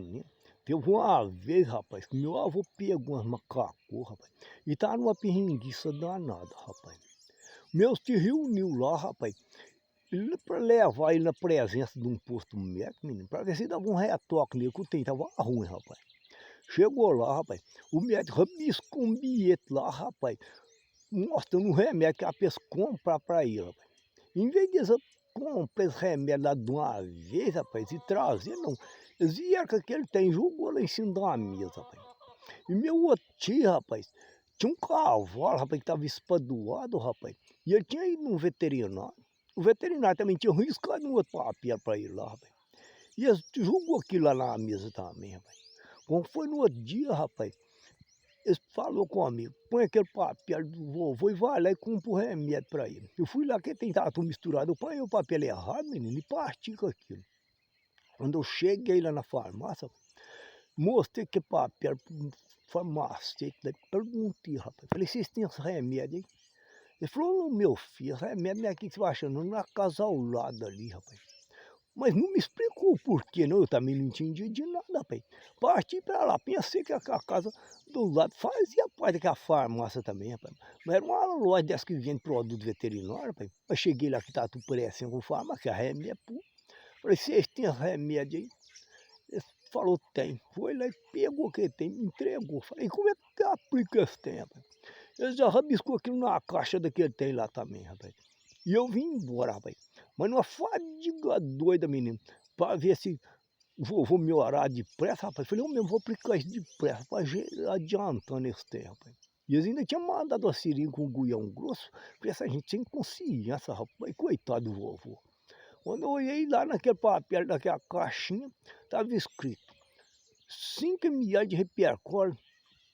menino, teve uma vez, rapaz, que meu avô pegou umas macacô, rapaz, e tava numa pirringuiça danada, rapaz. Meus se reuniu lá, rapaz, para levar ele na presença de um posto médico, menino, para ver se dava um retoque nele, que o trem tava ruim, rapaz. Chegou lá, rapaz, o médico rabiscou um bilhete lá, rapaz, mostrando um remédio que a pessoa comprar para ele, rapaz. Em vez de eles comprar esse remédio lá de uma vez, rapaz, e trazer, não. Eles vieram com aquele tem, jogou lá em cima de uma mesa, rapaz. E meu outro tio, rapaz, tinha um cavalo, rapaz, que estava espadoado, rapaz. E ele tinha ido num veterinário. O veterinário também tinha riscado um outro papel para ele lá, rapaz. E eles jogou aquilo lá na mesa também, rapaz. Quando foi no outro dia, rapaz, eles falou comigo, põe aquele papel do vovô e vai lá e compra o remédio para ele. Eu fui lá, que tem tudo misturado, eu ponho o papel errado, menino, e parti com aquilo. Quando eu cheguei lá na farmácia, mostrei que papel pro farmacêutico, daí perguntei, rapaz, falei, vocês têm esse remédio aí? Ele falou, não, meu filho, esse remédio não é aqui que você vai achando, na casa ao lado ali, rapaz. Mas não me explicou o porquê, não, eu também não entendi de nada, rapaz. Parti para lá, pensei que a casa do lado fazia parte daquela farmácia também, rapaz. Mas era uma loja dessas que vende produto veterinário, rapaz. Mas cheguei lá que estava tudo parecendo com farmácia, remédio puro. Falei, vocês têm remédio aí? Ele falou, tem. Foi lá e pegou o que tem, me entregou. Falei, como é que aplica esse tem, rapaz? Ele já rabiscou aquilo na caixa daquele tem lá também, rapaz. E eu vim embora, rapaz. Mas numa fadiga doida, menino, para ver se vou melhorar depressa, rapaz. Falei, eu mesmo vou aplicar isso depressa, para adiantando esse tempo, rapaz. E eles ainda tinham mandado a seringa com o goião grosso, para essa gente sem consciência, rapaz. Coitado do vovô. Quando eu olhei lá naquele papel, naquela caixinha, estava escrito 5 ml de repercol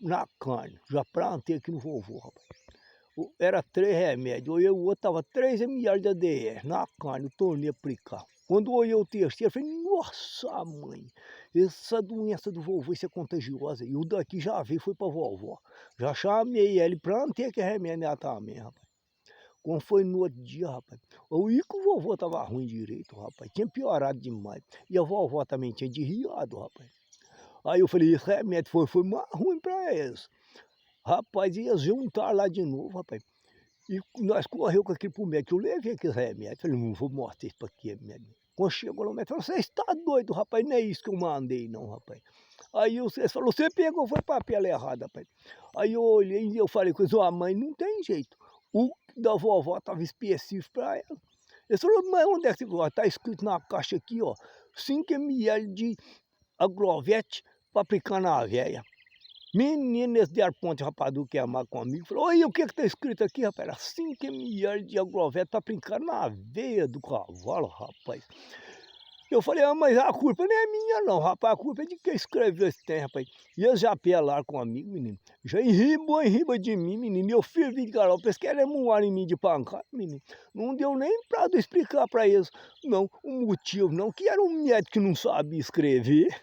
na carne. Já plantei aqui no vovô, rapaz. Era 3 remédios, olhei o outro, estava 3 ml de ADR na carne, eu tornei a aplicar. Quando eu olhei o terceiro, eu falei, nossa mãe, essa doença do vovô, isso é contagiosa. E o daqui já veio, foi para a vovó. Já chamei ele, plantei aquele remédio nela também, rapaz. Quando foi no outro dia, rapaz, eu vi que o vovô estava ruim direito, rapaz, tinha piorado demais. E a vovó também tinha desriado, rapaz. Aí eu falei, esse remédio foi mais ruim para eles. Rapaz, e eles juntaram lá de novo, rapaz. E nós correu com aquilo pro médico. Eu levei aquele remédio. Falei, não vou mostrar isso para aqui, médico. Quando chegou lá, o médico falou, você está doido, rapaz? Não é isso que eu mandei, não, rapaz. Aí ele falou, você pegou, foi papel errado, rapaz. Aí eu olhei e eu falei com ele, a mãe não tem jeito. O da vovó estava específico para ela. Ele falou, mas onde é que você está escrito na caixa aqui, ó, 5 ml de agrovete para aplicar na véia. Menino, eles deram ponto de rapadura que é amar comigo. Falou, olha, o que está escrito aqui, rapaz? Era 5 ml de agrovete para brincar na veia do cavalo, rapaz. Eu falei, ah, mas a culpa não é minha não, rapaz. A culpa é de quem escreveu esse trem, rapaz. E eles já apelaram comigo, menino. Já enriba de mim, menino. Meu filho de garoto, eles querem moar em mim de pancada, menino. Não deu nem para explicar para eles, não, o motivo, não, que era um médico que não sabia escrever.